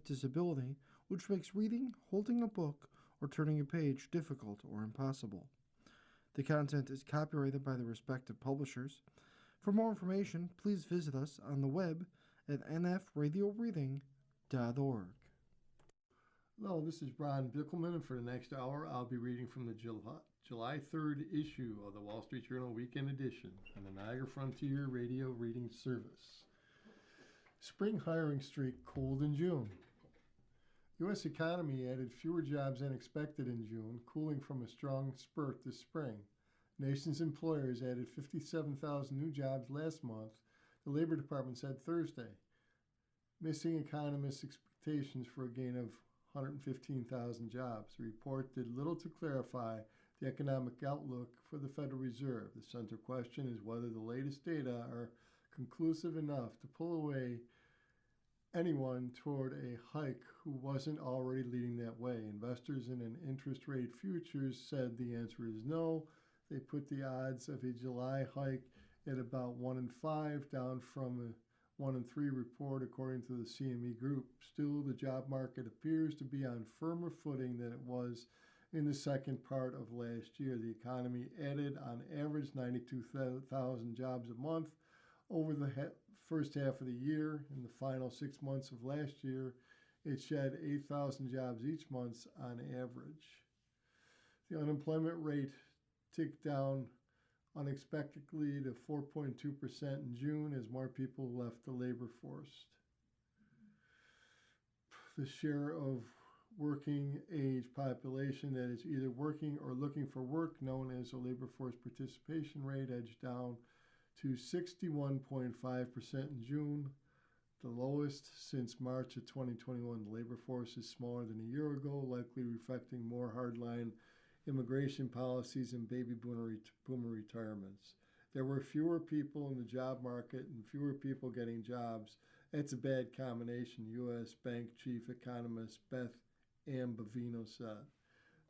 disability, which makes reading, holding a book, or turning a page difficult or impossible. The content is copyrighted by the respective publishers. For more information, please visit us on the web at nfradioreading.org. Hello, this is Ron Bickelman, and for the next hour, I'll be reading from the July 3rd issue of the Wall Street Journal Weekend Edition on the Niagara Frontier Radio Reading Service. Spring hiring streak cooled in June. U.S. economy added fewer jobs than expected in June, cooling from a strong spurt this spring. Nation's employers added 57,000 new jobs last month, the Labor Department said Thursday, missing economists' expectations for a gain of 115,000 jobs. The report did little to clarify the economic outlook for the Federal Reserve. The central question is whether the latest data are conclusive enough to pull away anyone toward a hike who wasn't already leading that way. Investors in an interest rate futures said the answer is no. They put the odds of a July hike at about 1 in 5, down from a 1 in 3 report according to the CME Group. Still, the job market appears to be on firmer footing than it was in the second part of last year. The economy added on average 92,000 jobs a month over the first half of the year. In the final 6 months of last year, it shed 8,000 jobs each month on average. The unemployment rate ticked down unexpectedly to 4.2% in June as more people left the labor force. The share of working age population that is either working or looking for work, known as the labor force participation rate, edged down to 61.5% in June, the lowest since March of 2021. The labor force is smaller than a year ago, likely reflecting more hardline immigration policies and baby boomer retirements. There were fewer people in the job market and fewer people getting jobs. That's a bad combination, U.S. Bank chief economist Beth Ambavino said.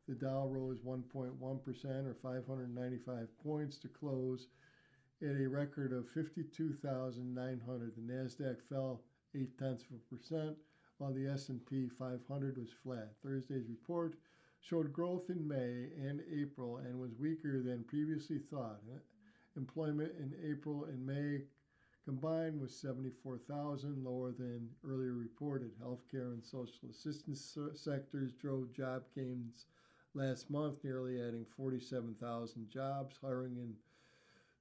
The Dow rose 1.1% or 595 points to close at a record of 52,900. The NASDAQ fell 0.8%, while the S&P 500 was flat. Thursday's report showed growth in May and April and was weaker than previously thought. Employment in April and May combined was 74,000, lower than earlier reported. Healthcare and social assistance sectors drove job gains last month, nearly adding 47,000 jobs. Hiring in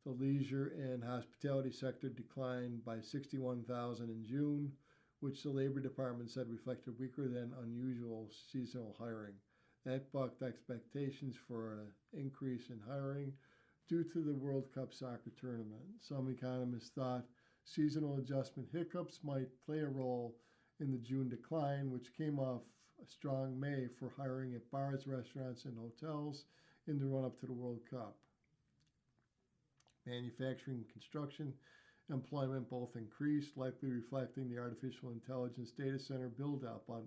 the leisure and hospitality sector declined by 61,000 in June, which the Labor Department said reflected weaker than unusual seasonal hiring. That bucked expectations for an increase in hiring due to the World Cup soccer tournament. Some economists thought seasonal adjustment hiccups might play a role in the June decline, which came off a strong May for hiring at bars, restaurants, and hotels in the run-up to the World Cup. Manufacturing and construction employment both increased, likely reflecting the artificial intelligence data center build-out, but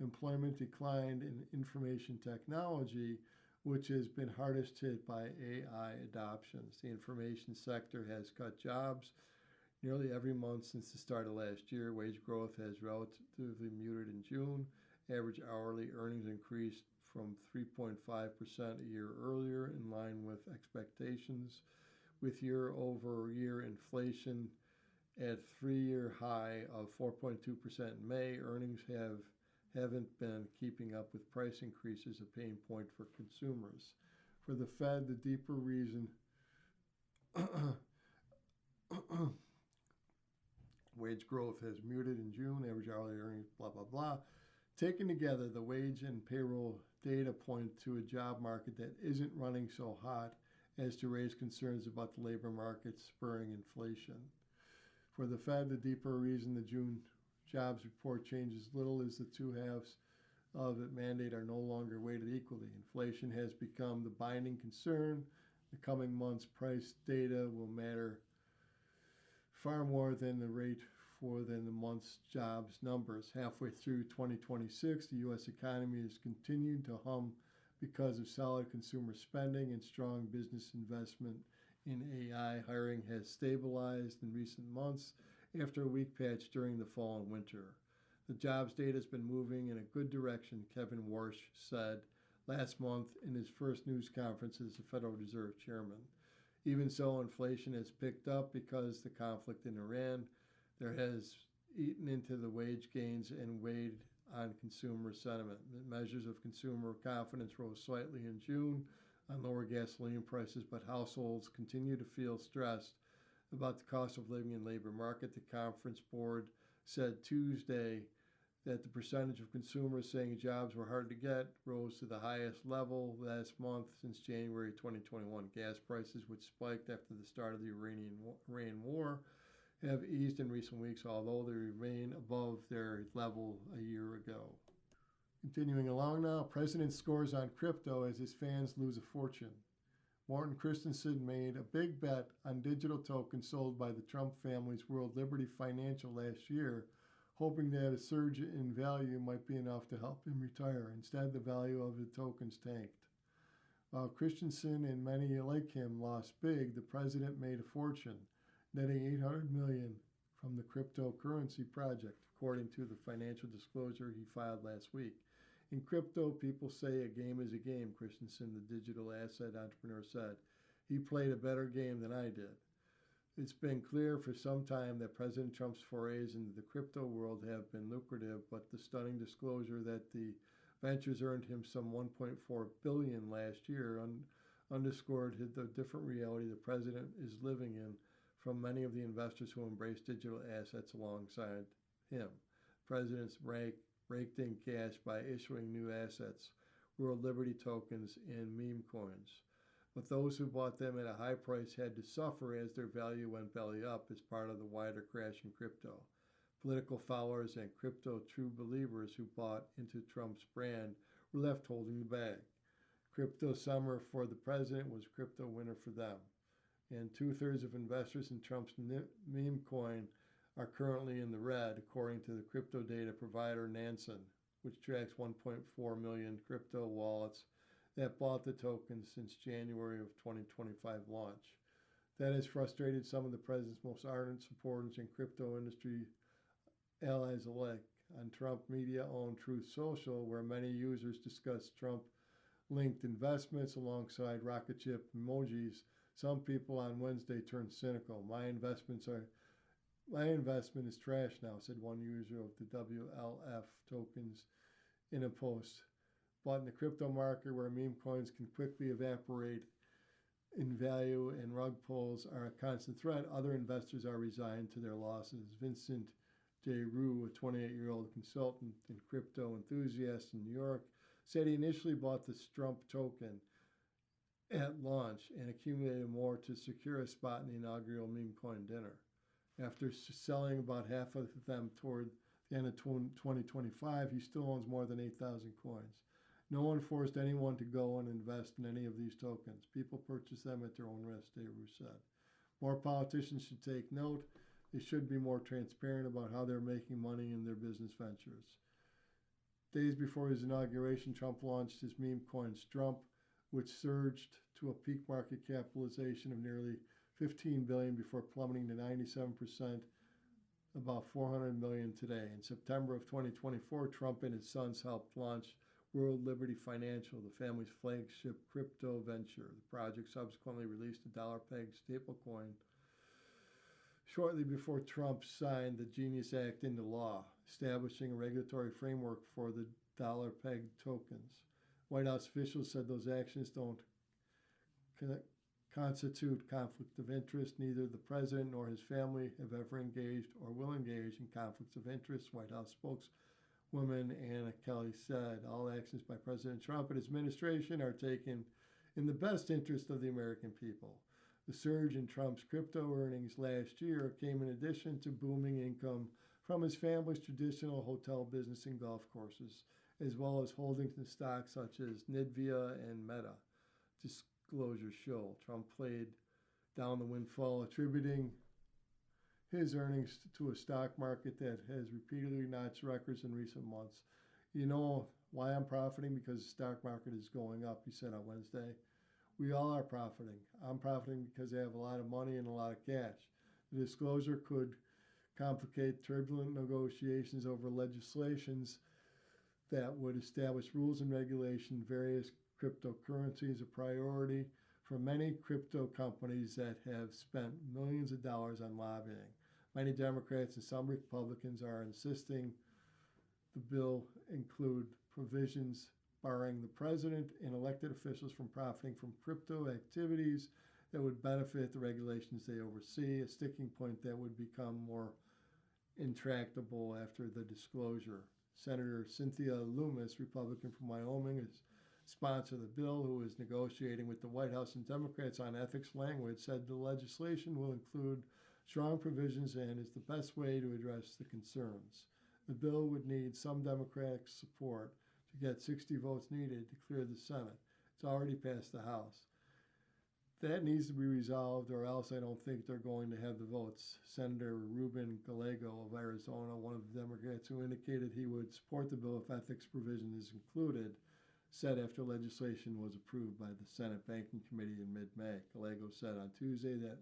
employment declined in information technology, which has been hardest hit by AI adoptions. The information sector has cut jobs nearly every month since the start of last year. Wage growth has relatively muted in June. Average hourly earnings increased from 3.5% a year earlier, in line with expectations, with year-over-year inflation at three-year high of 4.2% in May. Earnings haven't been keeping up with price increases, a pain point for consumers. For the Fed, the deeper reason wage growth has muted in June, average hourly earnings, blah, blah, blah. Taken together, the wage and payroll data point to a job market that isn't running so hot as to raise concerns about the labor market spurring inflation. For the Fed, the deeper reason the June jobs report changes little is the two halves of it mandate are no longer weighted equally. Inflation has become the binding concern. The coming months' price data will matter far more than the rate than the month's jobs numbers. Halfway through 2026, the U.S. economy has continued to hum because of solid consumer spending and strong business investment in AI. Hiring has stabilized in recent months after a weak patch during the fall and winter. The jobs data has been moving in a good direction, Kevin Warsh said last month in his first news conference as the Federal Reserve Chairman. Even so, inflation has picked up because the conflict in Iran there has eaten into the wage gains and weighed on consumer sentiment. Measures of consumer confidence rose slightly in June on lower gasoline prices, but households continue to feel stressed about the cost of living and labor market. The conference board said Tuesday that the percentage of consumers saying jobs were hard to get rose to the highest level last month since January 2021. Gas prices, which spiked after the start of the Iran war, have eased in recent weeks, although they remain above their level a year ago. Continuing along now, President scores on crypto as his fans lose a fortune. Morton Christensen made a big bet on digital tokens sold by the Trump family's World Liberty Financial last year, hoping that a surge in value might be enough to help him retire. Instead, the value of the tokens tanked. While Christensen and many like him lost big, the president made a fortune, netting $800 million from the cryptocurrency project, according to the financial disclosure he filed last week. In crypto, people say a game is a game, Christensen, the digital asset entrepreneur, said. He played a better game than I did. It's been clear for some time that President Trump's forays into the crypto world have been lucrative, but the stunning disclosure that the ventures earned him some $1.4 billion last year underscored the different reality the president is living in from many of the investors who embrace digital assets alongside him. The president's raked in cash by issuing new assets, World Liberty tokens, and meme coins. But those who bought them at a high price had to suffer as their value went belly up as part of the wider crash in crypto. Political followers and crypto true believers who bought into Trump's brand were left holding the bag. Crypto summer for the president was crypto winter for them. And 2/3 of investors in Trump's meme coin are currently in the red, according to the crypto data provider Nansen, which tracks 1.4 million crypto wallets that bought the tokens since January of 2025 launch. That has frustrated some of the president's most ardent supporters and crypto industry allies alike. On Trump media-owned Truth Social, where many users discuss Trump-linked investments alongside rocket ship emojis, some people on Wednesday turned cynical. My investment is trash now, said one user of the WLF tokens in a post. But in the crypto market, where meme coins can quickly evaporate in value and rug pulls are a constant threat, other investors are resigned to their losses. Vincent J. Rue, a 28-year-old consultant and crypto enthusiast in New York, said he initially bought the Strump token at launch and accumulated more to secure a spot in the inaugural meme coin dinner. After selling about half of them toward the end of 2025, he still owns more than 8,000 coins. No one forced anyone to go and invest in any of these tokens. People purchase them at their own risk, Deru said. More politicians should take note. They should be more transparent about how they're making money in their business ventures. Days before his inauguration, Trump launched his meme coin Strump, which surged to a peak market capitalization of nearly $15 billion before plummeting to 97%, about $400 million today. In September of 2024, Trump and his sons helped launch World Liberty Financial, the family's flagship crypto venture. The project subsequently released a dollar-pegged stablecoin shortly before Trump signed the Genius Act into law, establishing a regulatory framework for the dollar-pegged tokens. White House officials said those actions don't constitute conflict of interest. Neither the president nor his family have ever engaged or will engage in conflicts of interest, White House spokeswoman Anna Kelly said. All actions by President Trump and his administration are taken in the best interest of the American people. The surge in Trump's crypto earnings last year came in addition to booming income from his family's traditional hotel business and golf courses, as well as holdings in stocks such as Nvidia and Meta. Disclosures show Trump played down the windfall, attributing his earnings to a stock market that has repeatedly notched records in recent months. You know why I'm profiting? Because the stock market is going up, he said on Wednesday. We all are profiting. I'm profiting because I have a lot of money and a lot of cash. The disclosure could complicate turbulent negotiations over legislations that would establish rules and regulation various cryptocurrencies, a priority for many crypto companies that have spent millions of dollars on lobbying. Many Democrats and some Republicans are insisting the bill include provisions barring the president and elected officials from profiting from crypto activities that would benefit the regulations they oversee, a sticking point that would become more intractable after the disclosure. Senator Cynthia Lummis, Republican from Wyoming, is sponsor of the bill, who is negotiating with the White House and Democrats on ethics language, said the legislation will include strong provisions and is the best way to address the concerns. The bill would need some Democratic support to get 60 votes needed to clear the Senate. It's already passed the House. That needs to be resolved, or else I don't think they're going to have the votes. Senator Ruben Gallego of Arizona, one of the Democrats who indicated he would support the bill if ethics provision is included, said after legislation was approved by the Senate Banking Committee in mid-May. Gallego said on Tuesday that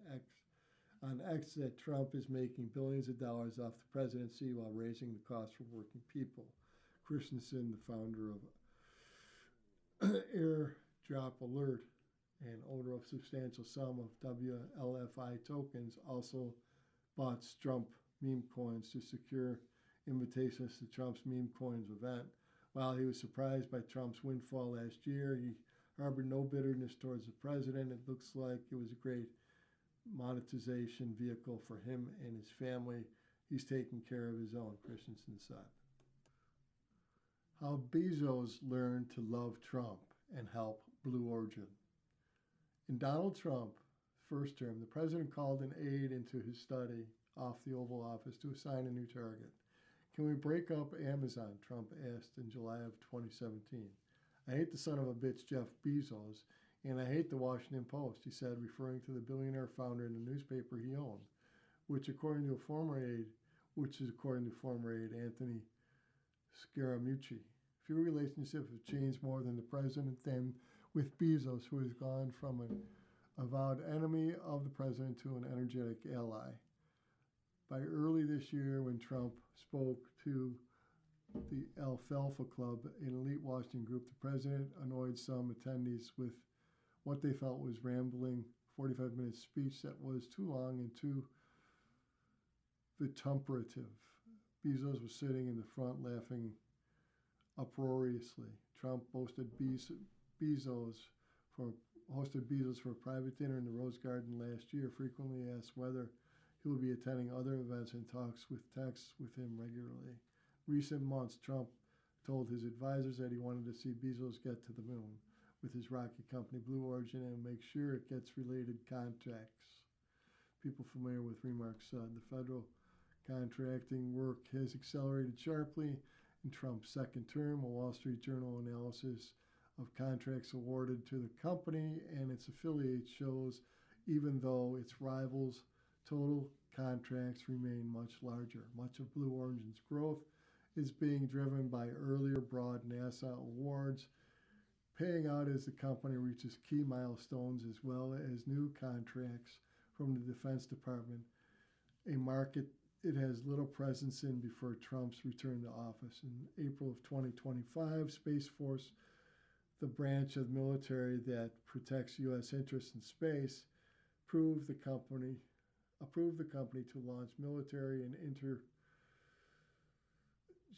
on X that Trump is making billions of dollars off the presidency while raising the cost for working people. Christensen, the founder of Airdrop Alert and owner of a substantial sum of WLFI tokens, also bought Trump meme coins to secure invitations to Trump's meme coins event. While he was surprised by Trump's windfall last year, he harbored no bitterness towards the president. It looks like it was a great monetization vehicle for him and his family. He's taking care of his own, Christensen said. How Bezos learned to love Trump and help Blue Origin. In Donald Trump's first term, the president called an aide into his study off the Oval Office to assign a new target. Can we break up Amazon? Trump asked in July of 2017. I hate the son of a bitch Jeff Bezos, and I hate the Washington Post, he said, referring to the billionaire founder in the newspaper he owned, which according to former aide Anthony Scaramucci. Few relationships have changed more than the president than with Bezos, who has gone from an avowed enemy of the president to an energetic ally. By early this year, when Trump spoke to the Alfalfa Club, an elite Washington group, the president annoyed some attendees with what they felt was rambling 45-minute speech that was too long and too vituperative. Bezos was sitting in the front laughing uproariously. Trump hosted Bezos for a private dinner in the Rose Garden last year, frequently asked whether he will be attending other events and texts with him regularly. Recent months, Trump told his advisors that he wanted to see Bezos get to the moon with his rocket company Blue Origin and make sure it gets related contracts. People familiar with remarks said the federal contracting work has accelerated sharply in Trump's second term. A Wall Street Journal analysis of contracts awarded to the company and its affiliates shows even though its rivals' total contracts remain much larger. Much of Blue Origin's growth is being driven by earlier broad NASA awards, paying out as the company reaches key milestones as well as new contracts from the Defense Department, a market it has little presence in before Trump's return to office. In April of 2025, Space Force, the branch of the military that protects U.S. interests in space, approved the company to launch military and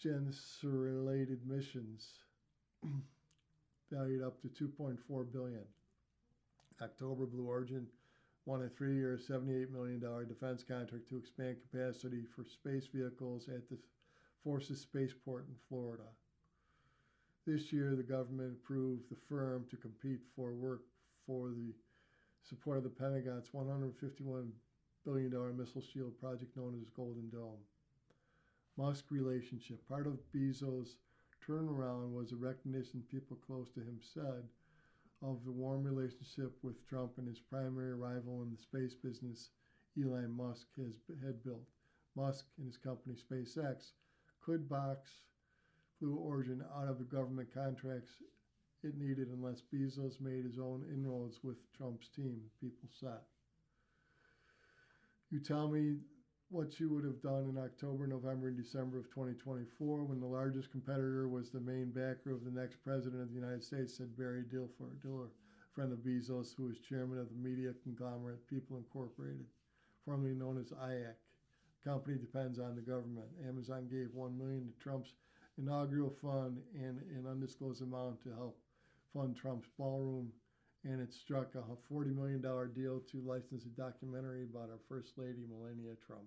intergenerated missions valued up to $2.4 billion. In October, Blue Origin won a 3-year, $78 million defense contract to expand capacity for space vehicles at the Forces Spaceport in Florida. This year, the government approved the firm to compete for work for the support of the Pentagon's $151 billion missile shield project known as Golden Dome. Musk relationship. Part of Bezos' turnaround was a recognition people close to him said of the warm relationship with Trump and his primary rival in the space business, Elon Musk, had built. Musk and his company SpaceX could box Blue Origin out of the government contracts it needed unless Bezos made his own inroads with Trump's team, people said. You tell me what you would have done in October, November, and December of 2024 when the largest competitor was the main backer of the next president of the United States, said Barry Diller, friend of Bezos, who is chairman of the media conglomerate People Incorporated, formerly known as IAC. The company depends on the government. Amazon gave $1 million to Trump's inaugural fund and an undisclosed amount to help fund Trump's ballroom, and it struck a $40 million deal to license a documentary about our First Lady, Melania Trump.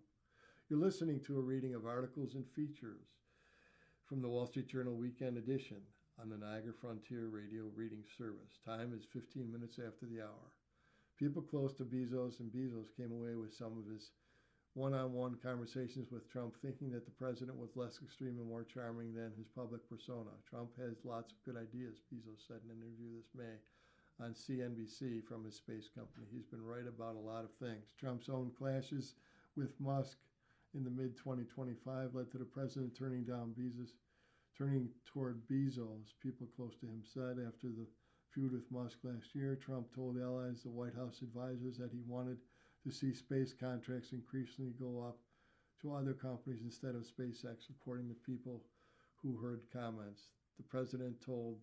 You're listening to a reading of articles and features from the Wall Street Journal Weekend Edition on the Niagara Frontier Radio Reading Service. Time is 15 minutes after the hour. People close to Bezos and Bezos came away with some of his one-on-one conversations with Trump, thinking that the president was less extreme and more charming than his public persona. Trump has lots of good ideas, Bezos said in an interview this May on CNBC from his space company. He's been right about a lot of things. Trump's own clashes with Musk in the mid-2025 led to the president turning toward Bezos, people close to him said. After the feud with Musk last year, Trump told allies, the White House advisors, that he wanted to see space contracts increasingly go up to other companies instead of SpaceX, according to people who heard comments. The president told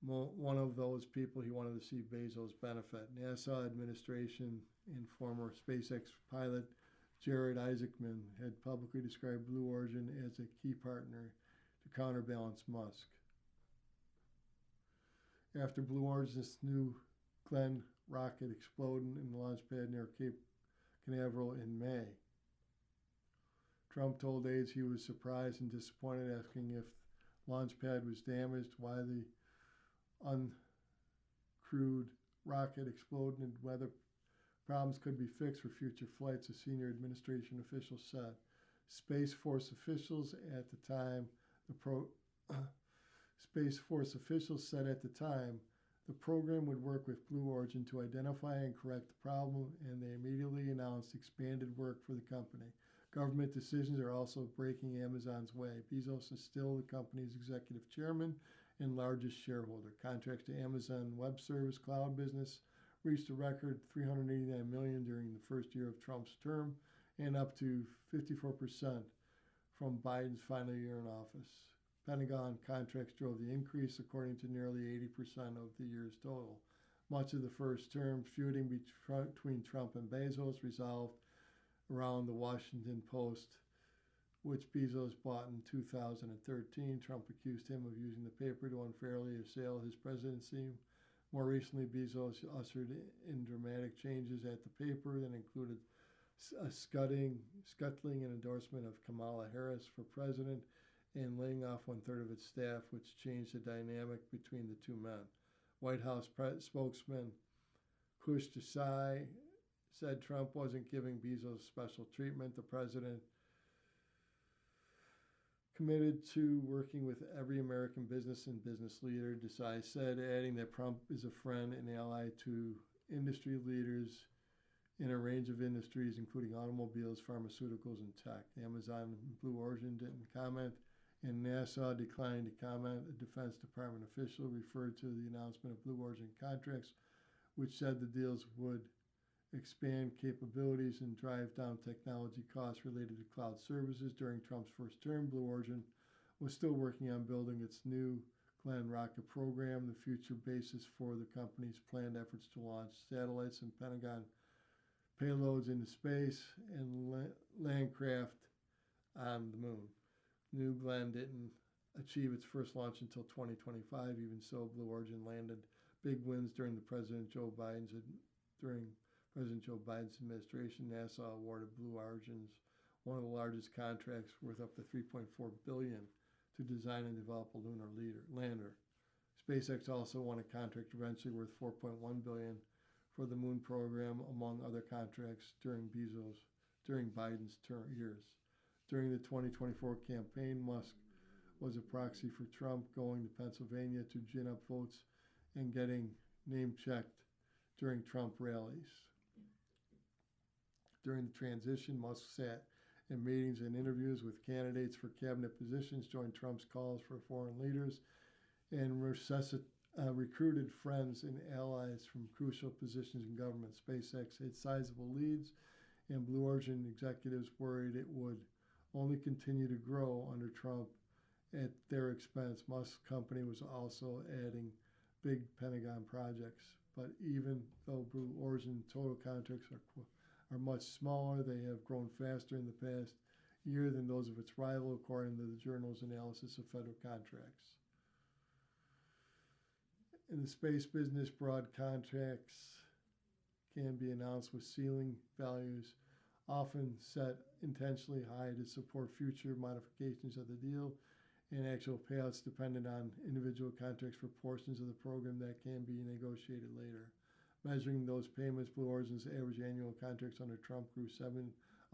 one of those people he wanted to see Bezos benefit. NASA administration and former SpaceX pilot Jared Isaacman had publicly described Blue Origin as a key partner to counterbalance Musk. After Blue Origin's New Glenn rocket exploded in the launch pad near Cape Canaveral in May, Trump told aides he was surprised and disappointed, asking if the launch pad was damaged, why the uncrewed rocket exploded, and whether problems could be fixed for future flights, a senior administration official said. Space Force officials said at the time the program would work with Blue Origin to identify and correct the problem, and they immediately announced expanded work for the company. Government decisions are also breaking Amazon's way. Bezos is still the company's executive chairman and largest shareholder. Contracts to Amazon Web Service cloud business reached a record $389 million during the first year of Trump's term, and up to 54% from Biden's final year in office. Pentagon contracts drove the increase, according to nearly 80% of the year's total. Much of the first term feuding between Trump and Bezos resolved around the Washington Post, which Bezos bought in 2013. Trump accused him of using the paper to unfairly assail his presidency. More recently, Bezos ushered in dramatic changes at the paper that included a scuttling and endorsement of Kamala Harris for president and laying off one-third of its staff, which changed the dynamic between the two men. White House spokesman Kush Desai said Trump wasn't giving Bezos special treatment. The president committed to working with every American business and business leader, Desai said, adding that Trump is a friend and ally to industry leaders in a range of industries, including automobiles, pharmaceuticals, and tech. Amazon and Blue Origin didn't comment, and NASA declined to comment. A Defense Department official referred to the announcement of Blue Origin contracts, which said the deals would expand capabilities and drive down technology costs related to cloud services. During Trump's first term, Blue Origin was still working on building its New Glenn rocket program, the future basis for the company's planned efforts to launch satellites and Pentagon payloads into space and land craft on the moon. New Glenn didn't achieve its first launch until 2025. Even so, Blue Origin landed big wins during President Joe Biden's administration. NASA awarded Blue Origin one of the largest contracts, worth up to $3.4 billion, to design and develop a lunar lander. SpaceX also won a contract eventually worth $4.1 billion for the moon program, among other contracts during Biden's years. During the 2024 campaign, Musk was a proxy for Trump, going to Pennsylvania to gin up votes and getting name-checked during Trump rallies. During the transition, Musk sat in meetings and interviews with candidates for cabinet positions, joined Trump's calls for foreign leaders, and recruited friends and allies from crucial positions in government. SpaceX had sizable leads and Blue Origin executives worried it would only continue to grow under Trump at their expense. Musk's company was also adding big Pentagon projects, but even though Blue Origin total contracts are much smaller, they have grown faster in the past year than those of its rival, according to the journal's analysis of federal contracts. In the space business, broad contracts can be announced with ceiling values, often set intentionally high to support future modifications of the deal, and actual payouts dependent on individual contracts for portions of the program that can be negotiated later. Measuring those payments, Blue Origin's average annual contracts under Trump grew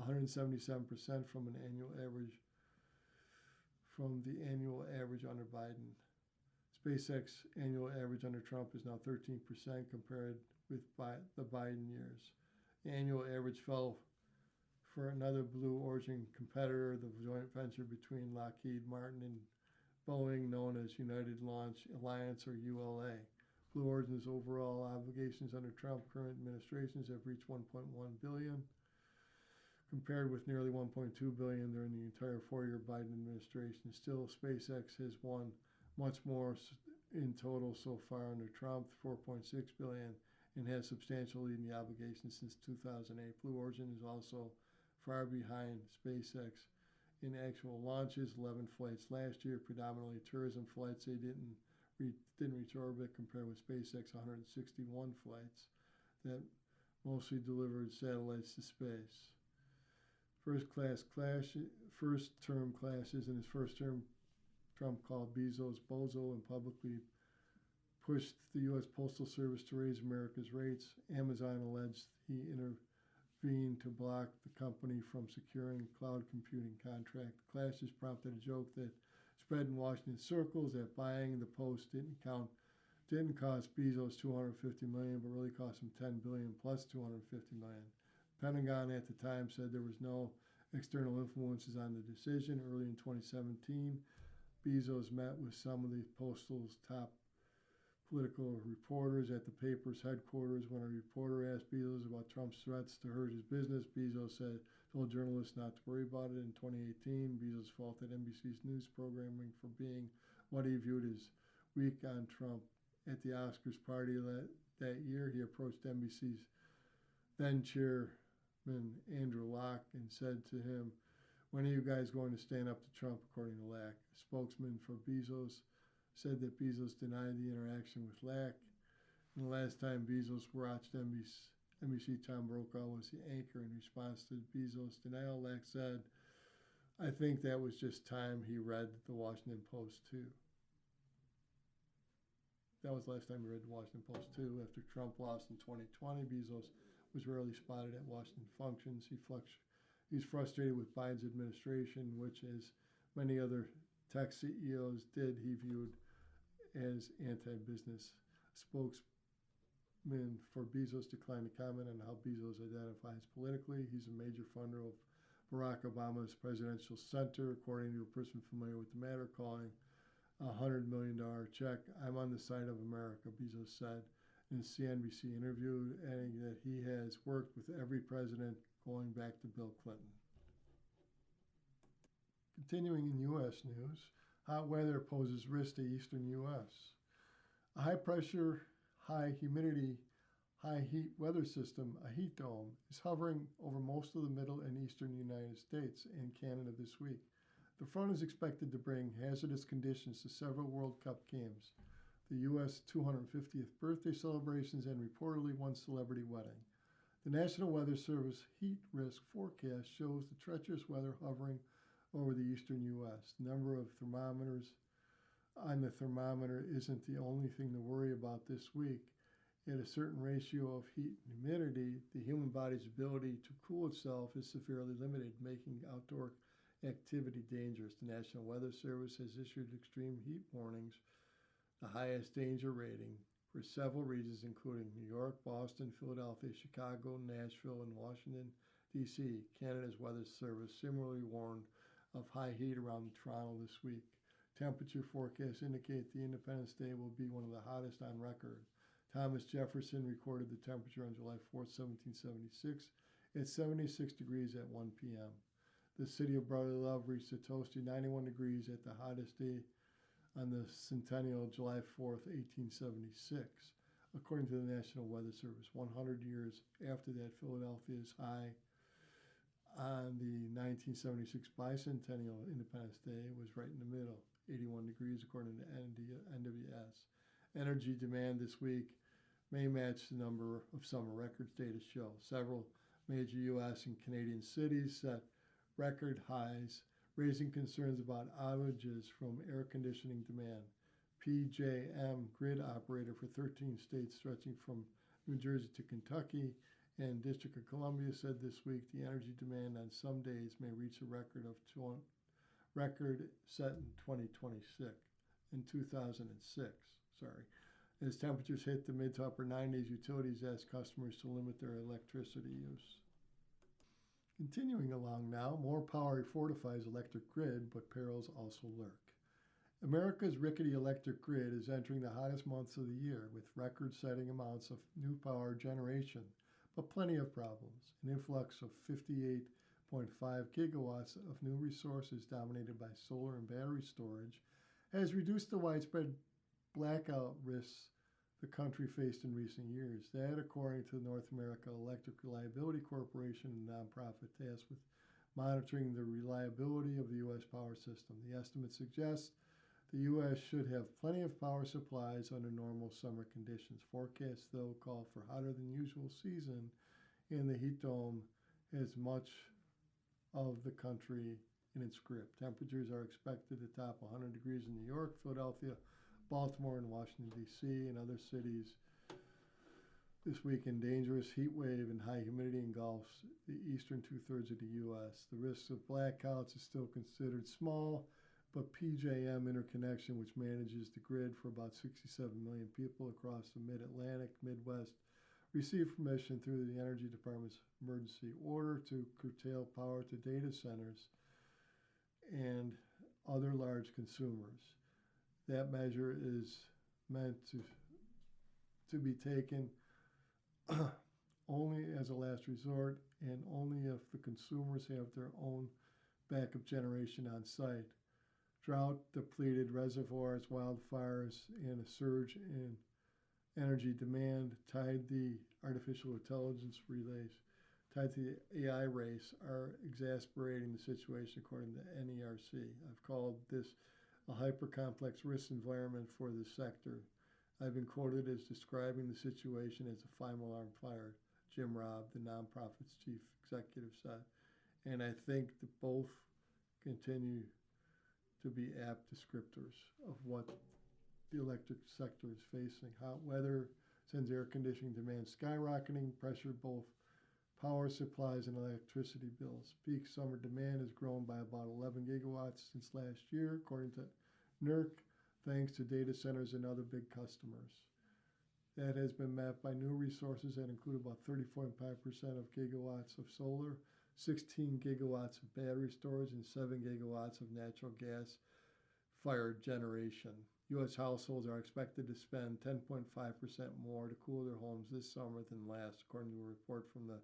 177% from the annual average under Biden. SpaceX annual average under Trump is now 13% compared with the Biden years. The annual average fell for another Blue Origin competitor, the joint venture between Lockheed Martin and Boeing, known as United Launch Alliance, or ULA. Blue Origin's overall obligations under Trump current administrations have reached $1.1 billion, compared with nearly $1.2 billion during the entire four-year Biden administration. Still, SpaceX has won much more in total so far under Trump, $4.6 billion, and has substantially in the obligations since 2008. Blue Origin is also far behind SpaceX in actual launches, 11 flights last year, predominantly tourism flights. They didn't reach orbit, compared with SpaceX 161 flights that mostly delivered satellites to space. First-term clashes. In his first term, Trump called Bezos bozo and publicly pushed the U.S. Postal Service to raise America's rates. Amazon alleged he intervened to block the company from securing cloud computing contract. The clashes prompted a joke that spread in Washington circles that buying the Post didn't cost Bezos $250 million, but really cost him $10 billion plus $250 million. Pentagon at the time said there was no external influences on the decision. Early in 2017, Bezos met with some of the Postal's top political reporters at the paper's headquarters. When a reporter asked Bezos about Trump's threats to hurt his business, Bezos told journalists not to worry about it. In 2018, Bezos faulted NBC's news programming for being what he viewed as weak on Trump. At the Oscars party that year, he approached NBC's then chairman Andrew Locke and said to him, "When are you guys going to stand up to Trump?" According to Locke, a spokesman for Bezos said that Bezos denied the interaction with Locke. And the last time Bezos watched NBC, Tom Brokaw was the anchor. In response to Bezos' denial, Locke said, "I think that was just time he read the Washington Post too." That was the last time he read the Washington Post too. After Trump lost in 2020, Bezos was rarely spotted at Washington functions. He's frustrated with Biden's administration, which, as many other tech CEOs did, he viewed as anti-business. Spokesman for Bezos declined to comment on how Bezos identifies politically. He's a major funder of Barack Obama's presidential center, according to a person familiar with the matter, calling a $100 million check. "I'm on the side of America," Bezos said in a CNBC interview, adding that he has worked with every president going back to Bill Clinton. Continuing in U.S. news, hot weather poses risk to eastern U.S. A high-pressure, high-humidity, high-heat weather system, a heat dome, is hovering over most of the middle and eastern United States and Canada this week. The front is expected to bring hazardous conditions to several World Cup games, the U.S. 250th birthday celebrations, and reportedly one celebrity wedding. The National Weather Service heat risk forecast shows the treacherous weather hovering over the eastern U.S. The number of thermometers on the thermometer isn't the only thing to worry about this week. At a certain ratio of heat and humidity, the human body's ability to cool itself is severely limited, making outdoor activity dangerous. The National Weather Service has issued extreme heat warnings, the highest danger rating, for several regions, including New York, Boston, Philadelphia, Chicago, Nashville, and Washington, D.C. Canada's Weather Service similarly warned of high heat around Toronto this week. Temperature forecasts indicate the Independence Day will be one of the hottest on record. Thomas Jefferson recorded the temperature on July 4, 1776. at 76 degrees at 1 p.m. The city of Brotherly Love reached a toasty 91 degrees at the hottest day on the centennial July 4th, 1876. According to the National Weather Service, 100 years after that, Philadelphia's high on the 1976 bicentennial Independence Day was right in the middle, 81 degrees according to NWS. Energy demand this week may match the number of summer records data show. Several major U.S. and Canadian cities set record highs, raising concerns about outages from air conditioning demand. PJM, grid operator for 13 states stretching from New Jersey to Kentucky and District of Columbia, said this week the energy demand on some days may reach a record set in 2006. As temperatures hit the mid to upper 90s, utilities ask customers to limit their electricity use. Continuing along now, more power fortifies electric grid, but perils also lurk. America's rickety electric grid is entering the hottest months of the year with record-setting amounts of new power generation, but plenty of problems. An influx of 58.5 gigawatts of new resources dominated by solar and battery storage has reduced the widespread blackout risks the country faced in recent years. That, according to the North America Electric Reliability Corporation, a nonprofit tasked with monitoring the reliability of the U.S. power system. The estimate suggests the U.S. should have plenty of power supplies under normal summer conditions. Forecasts, though, call for hotter than usual season, and the heat dome has much of the country in its grip. Temperatures are expected to top 100 degrees in New York, Philadelphia, Baltimore, and Washington, D.C., and other cities this weekend. Dangerous heat wave and high humidity engulfs the eastern two-thirds of the U.S. The risk of blackouts is still considered small, but PJM Interconnection, which manages the grid for about 67 million people across the Mid-Atlantic, Midwest, received permission through the Energy Department's emergency order to curtail power to data centers and other large consumers. That measure is meant to be taken only as a last resort and only if the consumers have their own backup generation on site. Drought-depleted reservoirs, wildfires, and a surge in energy demand tied to the artificial intelligence AI race are exasperating the situation, according to NERC. I've called this a hyper-complex risk environment for the sector. I've been quoted as describing the situation as a five-alarm fire, Jim Robb, the nonprofit's chief executive, said. And I think that both continue to be apt descriptors of what the electric sector is facing. Hot weather sends air conditioning demand skyrocketing, pressure both power supplies and electricity bills. Peak summer demand has grown by about 11 gigawatts since last year, according to NERC, thanks to data centers and other big customers. That has been mapped by new resources that include about 34.5% of gigawatts of solar, 16 gigawatts of battery storage, and 7 gigawatts of natural gas-fired generation. U.S. households are expected to spend 10.5% more to cool their homes this summer than last, according to a report from the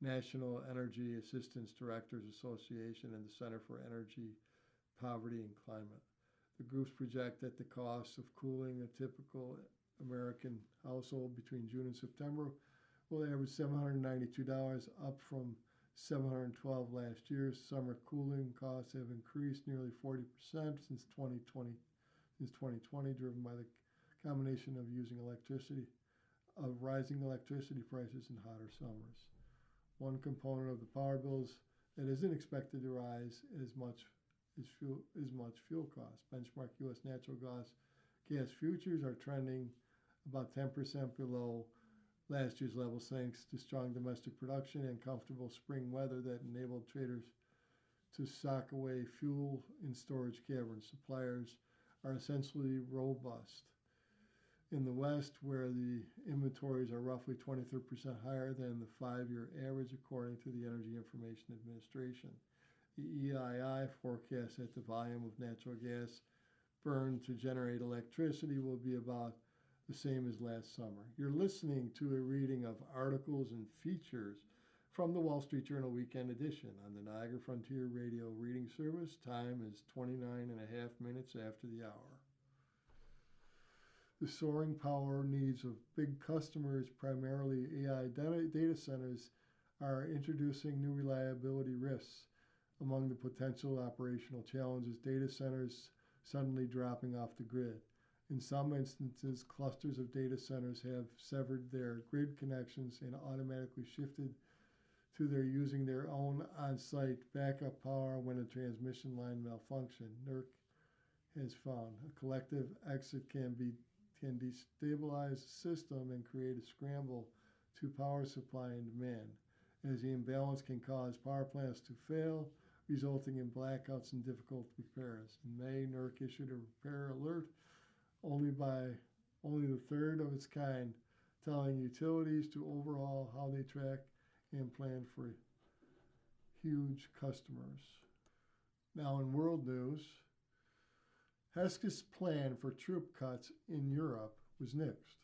National Energy Assistance Directors Association and the Center for Energy, Poverty, and Climate. The groups project that the cost of cooling a typical American household between June and September will average $792, up from $712 last year. Summer cooling costs have increased nearly 40% since 2020, driven by the combination of rising electricity prices and hotter summers. One component of the power bills that isn't expected to rise as much fuel costs. Benchmark U.S. natural gas futures are trending about 10% below last year's levels, thanks to strong domestic production and comfortable spring weather that enabled traders to sock away fuel in storage caverns. Suppliers are essentially robust. In the West, where the inventories are roughly 23% higher than the 5-year average, according to the Energy Information Administration. The EII forecasts that the volume of natural gas burned to generate electricity will be about the same as last summer. You're listening to a reading of articles and features from the Wall Street Journal Weekend Edition on the Niagara Frontier Radio reading service. Time is 29.5 minutes after the hour. The soaring power needs of big customers, primarily AI data centers, are introducing new reliability risks. Among the potential operational challenges, data centers suddenly dropping off the grid. In some instances, clusters of data centers have severed their grid connections and automatically shifted to their using their own on-site backup power when a transmission line malfunction. NERC has found a collective exit can destabilize the system and create a scramble to power supply and demand, as the imbalance can cause power plants to fail, resulting in blackouts and difficult repairs. In May, NERC issued a repair alert, only the third of its kind, telling utilities to overhaul how they track and plan for huge customers. Now in world news, Hesketh's plan for troop cuts in Europe was nixed.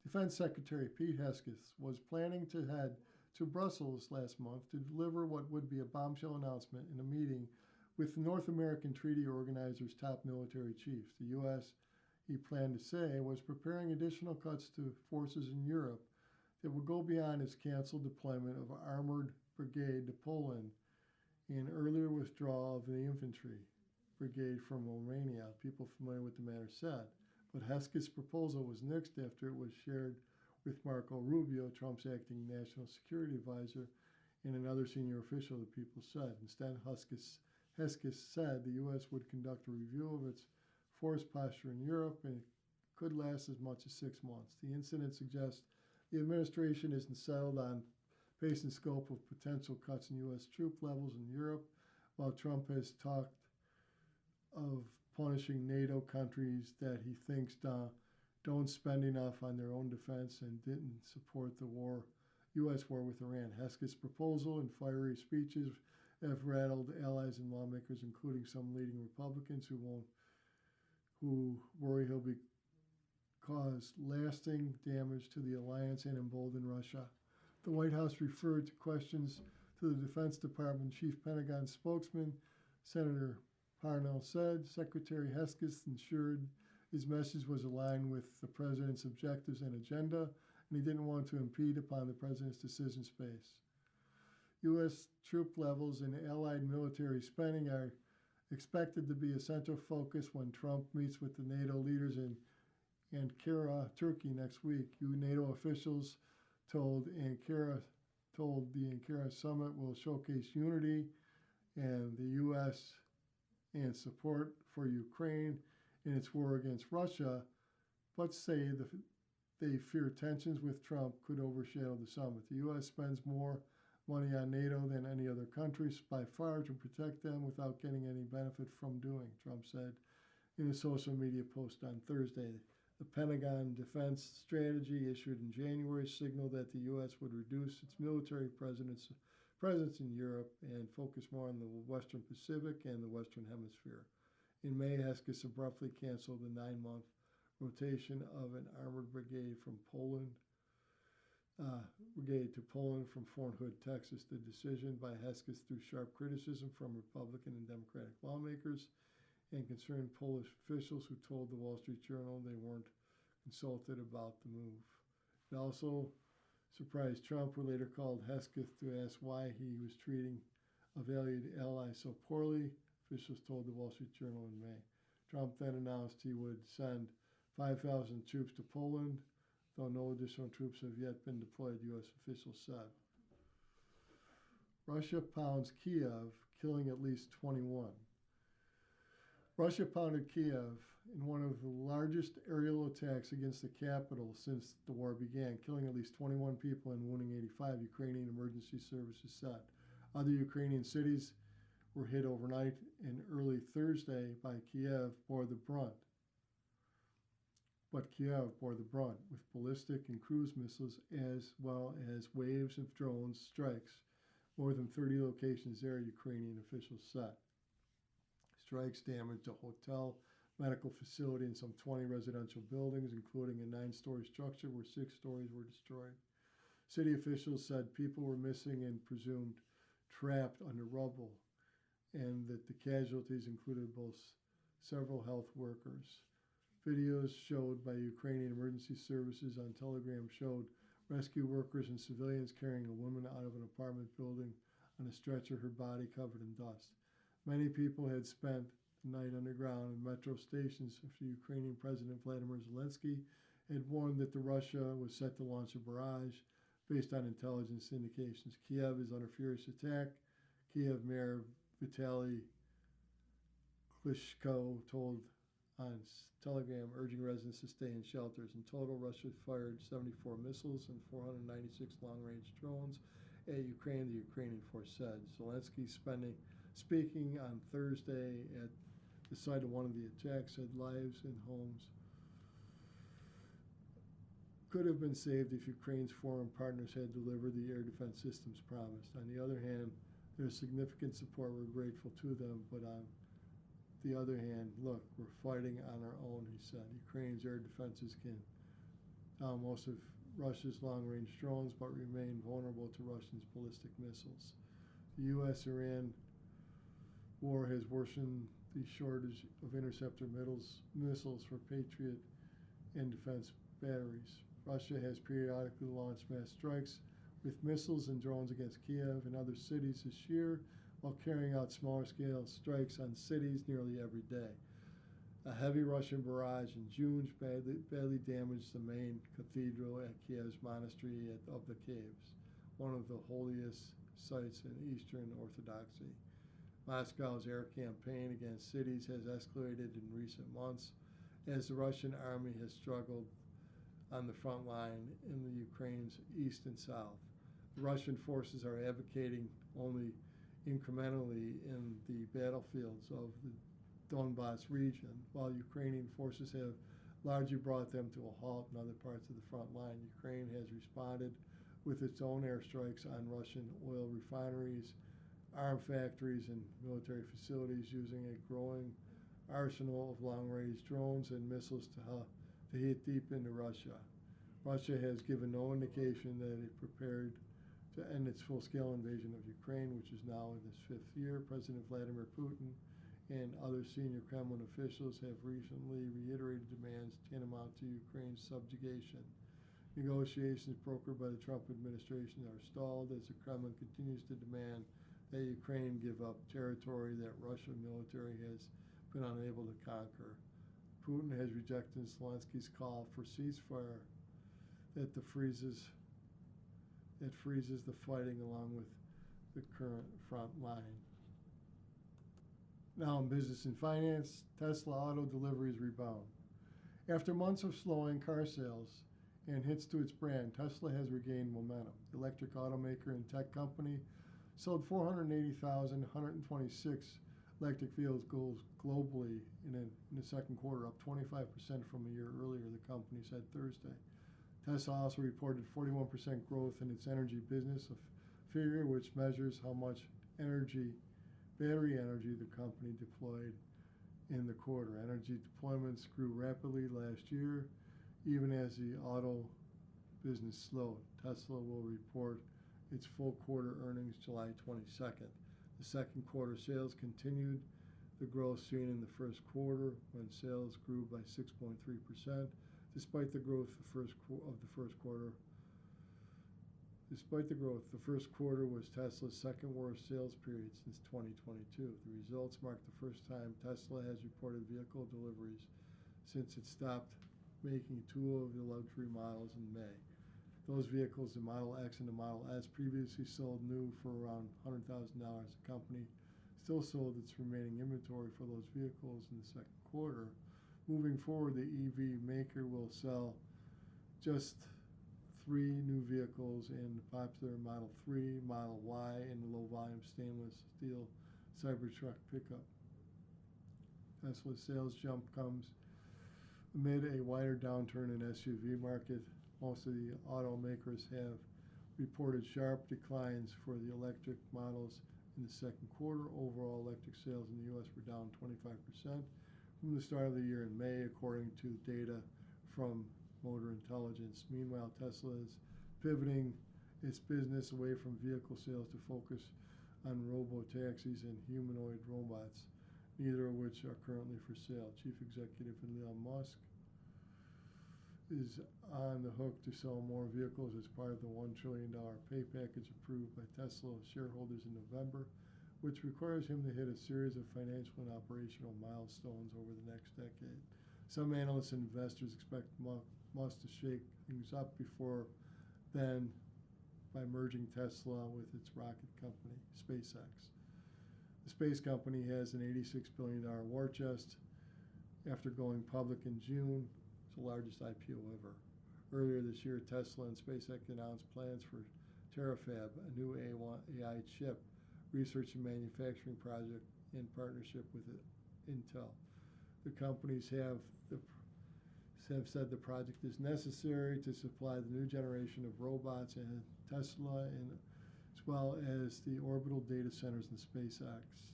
Defense Secretary Pete Hegseth was planning to head to Brussels last month to deliver what would be a bombshell announcement in a meeting with North American treaty organizers' top military chiefs. The U.S., he planned to say, was preparing additional cuts to forces in Europe that would go beyond its canceled deployment of an armored brigade to Poland and earlier withdrawal of the infantry brigade from Romania. People familiar with the matter said. But Hesketh's proposal was nixed after it was shared with Marco Rubio, Trump's acting national security advisor, and another senior official, the people said. Instead, Hesketh said the U.S. would conduct a review of its force posture in Europe, and it could last as much as 6 months. The incident suggests the administration isn't settled on pace and scope of potential cuts in U.S. troop levels in Europe, while Trump has talked of punishing NATO countries that he thinks don't spend enough on their own defense and didn't support the U.S. war with Iran. Hesketh's proposal and fiery speeches have rattled allies and lawmakers, including some leading Republicans who worry he'll cause lasting damage to the alliance and embolden Russia. The White House referred to questions to the Defense Department Chief Pentagon spokesman, Senator Parnell said. Secretary Hesketh ensured his message was aligned with the president's objectives and agenda, and he didn't want to impede upon the president's decision space. U.S. troop levels and allied military spending are expected to be a central focus when Trump meets with the NATO leaders in Ankara, Turkey next week. NATO officials told the Ankara summit will showcase unity and the U.S. and support for Ukraine in its war against Russia, but say they fear tensions with Trump could overshadow the summit. The U.S. spends more money on NATO than any other country by far to protect them without getting any benefit from doing, Trump said in a social media post on Thursday. The Pentagon Defense Strategy issued in January signaled that the U.S. would reduce its military presence in Europe and focus more on the Western Pacific and the Western Hemisphere. In May, Hesketh abruptly canceled the 9-month rotation of an armored brigade from Poland from Fort Hood, Texas. The decision by Hesketh drew sharp criticism from Republican and Democratic lawmakers and concerned Polish officials who told the Wall Street Journal they weren't consulted about the move. It also surprised Trump, who later called Hesketh to ask why he was treating a valued ally so poorly, officials told the Wall Street Journal in May. Trump then announced he would send 5,000 troops to Poland, though no additional troops have yet been deployed, U.S. officials said. Russia pounds Kiev, killing at least 21. Russia pounded Kiev in one of the largest aerial attacks against the capital since the war began, killing at least 21 people and wounding 85, Ukrainian emergency services said. Other Ukrainian cities were hit overnight and early Thursday by Kiev bore the brunt. But Kiev bore the brunt with ballistic and cruise missiles as well as waves of drone strikes. More than 30 locations there, Ukrainian officials said. Strikes damaged a hotel, medical facility, and some 20 residential buildings, including a 9-story structure where 6 stories were destroyed. City officials said people were missing and presumed trapped under rubble, and that the casualties included both several health workers. Videos showed by Ukrainian emergency services on Telegram showed rescue workers and civilians carrying a woman out of an apartment building on a stretcher, her body covered in dust. Many people had spent the night underground in metro stations after Ukrainian President Vladimir Zelensky had warned that Russia was set to launch a barrage based on intelligence indications. Kiev is under furious attack. Kiev Mayor Vitaly Klitschko told on Telegram, urging residents to stay in shelters. In total, Russia fired 74 missiles and 496 long-range drones at Ukraine, the Ukrainian force said. Zelensky, speaking on Thursday at the site of one of the attacks, said lives and homes could have been saved if Ukraine's foreign partners had delivered the air defense systems promised. On the other hand, there's significant support. We're grateful to them, but on the other hand, look, we're fighting on our own, he said. Ukraine's air defenses can down most of Russia's long-range drones, but remain vulnerable to Russia's ballistic missiles. The U.S.-Iran war has worsened the shortage of interceptor missiles for Patriot and defense batteries. Russia has periodically launched mass strikes with missiles and drones against Kiev and other cities this year, while carrying out smaller-scale strikes on cities nearly every day. A heavy Russian barrage in June badly damaged the main cathedral at Kiev's Monastery of the Caves, one of the holiest sites in Eastern Orthodoxy. Moscow's air campaign against cities has escalated in recent months as the Russian army has struggled on the front line in the Ukraine's east and south. The Russian forces are advocating only incrementally in the battlefields of the Donbass region, while Ukrainian forces have largely brought them to a halt in other parts of the front line. Ukraine has responded with its own airstrikes on Russian oil refineries, arm factories, and military facilities using a growing arsenal of long-range drones and missiles to hit deep into Russia. Russia has given no indication that it prepared to end its full-scale invasion of Ukraine, which is now in its fifth year. President Vladimir Putin and other senior Kremlin officials have recently reiterated demands tantamount to Ukraine's subjugation. Negotiations brokered by the Trump administration are stalled as the Kremlin continues to demand that Ukraine give up territory that Russian military has been unable to conquer. Putin has rejected Zelensky's call for ceasefire that freezes the fighting along with the current front line. Now in business and finance, Tesla auto deliveries rebound. After months of slowing car sales and hits to its brand, Tesla has regained momentum. The electric automaker and tech company sold 480,126 electric vehicles globally in the second quarter, up 25% from a year earlier, the company said Thursday. Tesla also reported 41% growth in its energy business, a figure which measures how much battery energy the company deployed in the quarter. Energy deployments grew rapidly last year, even as the auto business slowed. Tesla will report its full quarter earnings July 22nd. The second quarter sales continued the growth seen in the first quarter, when sales grew by 6.3%. Despite the growth, the first quarter was Tesla's second worst sales period since 2022. The results mark the first time Tesla has reported vehicle deliveries since it stopped making two of the luxury models in May. Those vehicles, the Model X and the Model S, previously sold new for around $100,000. The company still sold its remaining inventory for those vehicles in the second quarter. Moving forward, the EV maker will sell just 3 new vehicles in the popular Model 3, Model Y, and the low-volume stainless steel Cybertruck pickup. Tesla's sales jump comes amid a wider downturn in SUV market. Most of the automakers have reported sharp declines for the electric models in the second quarter. Overall electric sales in the U.S. were down 25% from the start of the year in May, according to data from Motor Intelligence. Meanwhile, Tesla is pivoting its business away from vehicle sales to focus on robo-taxis and humanoid robots, neither of which are currently for sale. Chief Executive Elon Musk is on the hook to sell more vehicles as part of the $1 trillion pay package approved by Tesla shareholders in November, which requires him to hit a series of financial and operational milestones over the next decade. Some analysts and investors expect Musk to shake things up before then by merging Tesla with its rocket company, SpaceX. The space company has an $86 billion war chest after going public in June. It's the largest IPO ever. Earlier this year, Tesla and SpaceX announced plans for Terafab, a new AI chip research and manufacturing project in partnership with Intel. The companies have said the project is necessary to supply the new generation of robots and Tesla, and as well as the orbital data centers in SpaceX.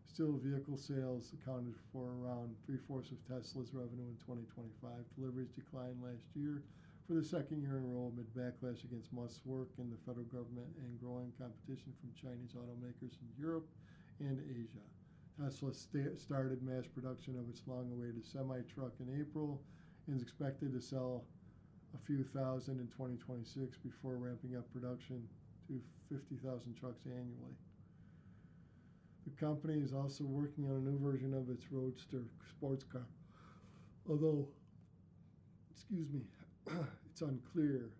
Still, vehicle sales accounted for around 3/4 of Tesla's revenue in 2025. Deliveries declined last year for the second year in a row amid backlash against Musk's work in the federal government and growing competition from Chinese automakers in Europe and Asia. Tesla started mass production of its long-awaited semi-truck in April and is expected to sell a few thousand in 2026 before ramping up production to 50,000 trucks annually. The company is also working on a new version of its Roadster sports car, although, it's unclear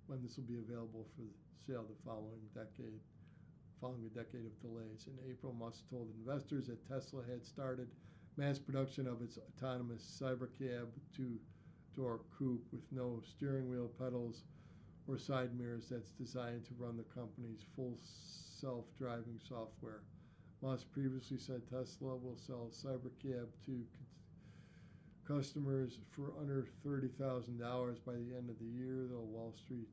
when this will be available for sale the following a decade of delays. In April, Musk told investors that Tesla had started mass production of its autonomous Cybercab two-door coupe with no steering wheel, pedals, or side mirrors that's designed to run the company's full self-driving software. Musk previously said Tesla will sell Cybercab to customers for under $30,000 by the end of the year, though Wall Street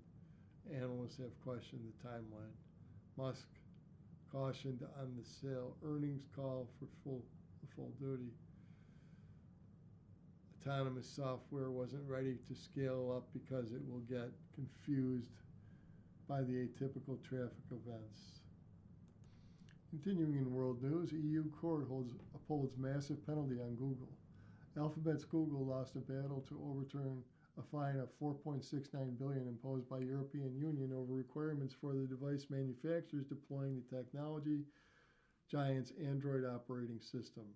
analysts have questioned the timeline. Musk cautioned on the sale earnings call for full duty. Autonomous software wasn't ready to scale up because it will get confused by the atypical traffic events. Continuing in world news, EU court upholds massive penalty on Google. Alphabet's Google lost a battle to overturn a fine of $4.69 billion imposed by European Union over requirements for the device manufacturers deploying the technology giant's Android operating system.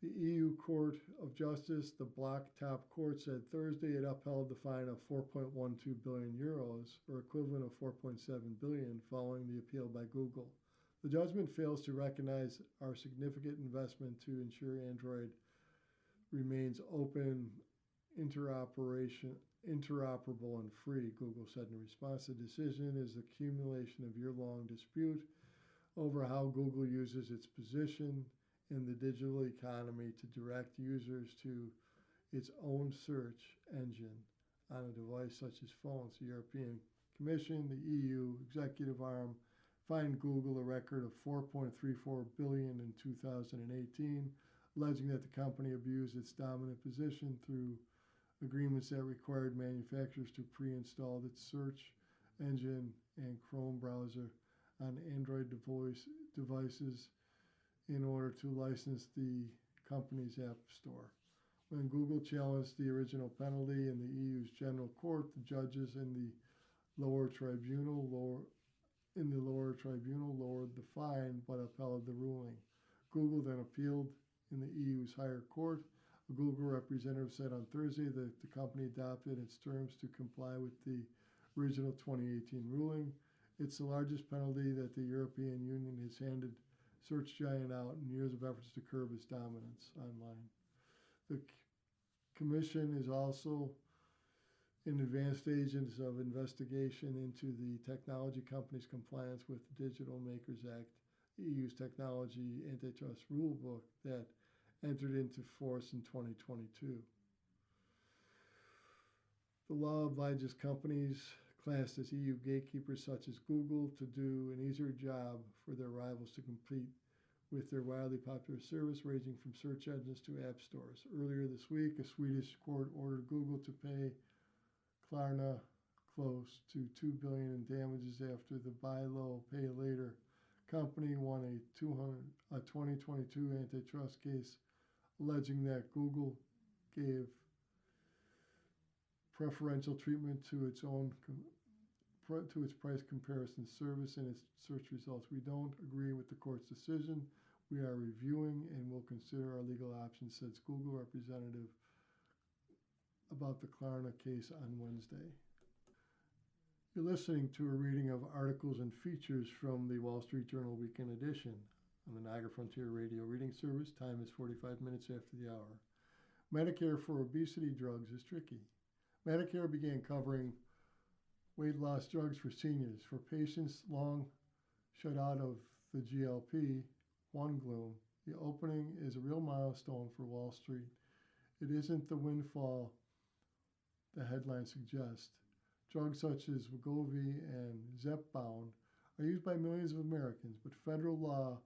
The EU Court of Justice, the bloc top court, said Thursday it upheld the fine of 4.12 billion euros, or equivalent of 4.7 billion, following the appeal by Google. The judgment fails to recognize our significant investment to ensure Android remains open, interoperable, and free, Google said in response. The decision is the accumulation of year-long dispute over how Google uses its position in the digital economy to direct users to its own search engine on a device such as phones. The European Commission, the EU executive arm, fined Google a record of $4.34 billion in 2018, alleging that the company abused its dominant position through agreements that required manufacturers to pre-install its search engine and Chrome browser on Android devices in order to license the company's app store. When Google challenged the original penalty in the EU's General Court, the judges in the lower tribunal lowered the fine but upheld the ruling. Google then appealed in the EU's higher court. A Google representative said on Thursday that the company adopted its terms to comply with the original 2018 ruling. It's the largest penalty that the European Union has handed search giant out in years of efforts to curb its dominance online. The Commission is also in advanced stages of investigation into the technology company's compliance with the Digital Makers Act, the EU's technology antitrust rulebook that entered into force in 2022. The law obliges companies classed as EU gatekeepers such as Google to do an easier job for their rivals to compete with their wildly popular service, ranging from search engines to app stores. Earlier this week, a Swedish court ordered Google to pay Klarna close to $2 billion in damages after the buy low, pay later company won a 2022 antitrust case alleging that Google gave preferential treatment to its price comparison service and its search results. We don't agree with the court's decision. We are reviewing and will consider our legal options, said Google representative about the Klarna case on Wednesday. You're listening to a reading of articles and features from the Wall Street Journal Weekend Edition on the Niagara Frontier Radio Reading Service. Time is 45 minutes after the hour. Medicare for obesity drugs is tricky. Medicare began covering weight loss drugs for seniors. For patients long shut out of the GLP-1 gloom, the opening is a real milestone for Wall Street. It isn't the windfall the headlines suggest. Drugs such as Wegovy and Zepbound are used by millions of Americans, but federal law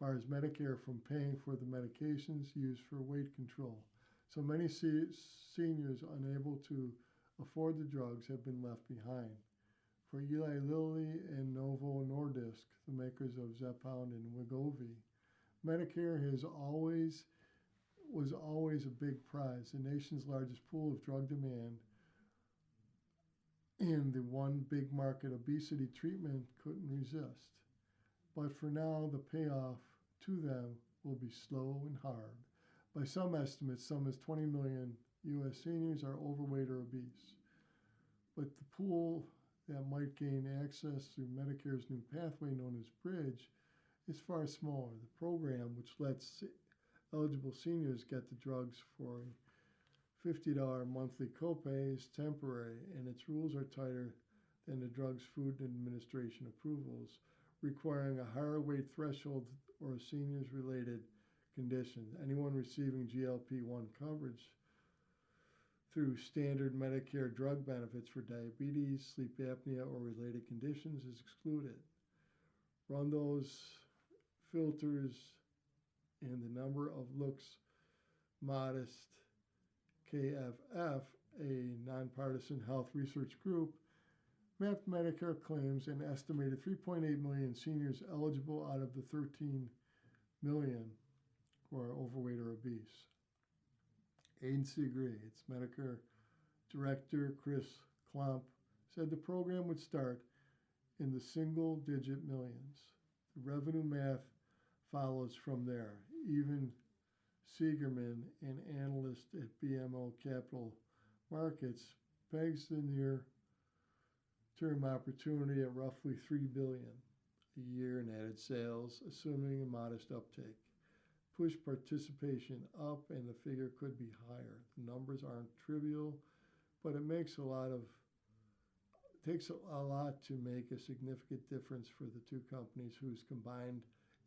bars Medicare from paying for the medications used for weight control. So many seniors unable to afford the drugs have been left behind. For Eli Lilly and Novo Nordisk, the makers of Zepbound and Wegovy, Medicare was always a big prize, the nation's largest pool of drug demand, and the one big market obesity treatment couldn't resist. But for now, the payoff to them will be slow and hard. By some estimates, some as 20 million U.S. seniors are overweight or obese. But the pool that might gain access through Medicare's new pathway known as Bridge is far smaller. The program, which lets eligible seniors get the drugs for a $50 monthly copay, is temporary, and its rules are tighter than the Drugs Food Administration approvals, requiring a higher weight threshold or a seniors related condition. Anyone receiving GLP-1 coverage through standard Medicare drug benefits for diabetes, sleep apnea, or related conditions is excluded. Run those filters, and the number of looks modest KFF, a nonpartisan health research group, mapped Medicare claims and estimated 3.8 million seniors eligible out of the 13 million who are overweight or obese. Agency agreed. Its Medicare director, Chris Klomp, said the program would start in the single-digit millions. The revenue math follows from there. Even Seigerman, an analyst at BMO Capital Markets, pegs the near-term opportunity at roughly $3 billion a year in added sales, assuming a modest uptake. Push participation up, and the figure could be higher. The numbers aren't trivial, but it takes a lot to make a significant difference for the two companies whose combined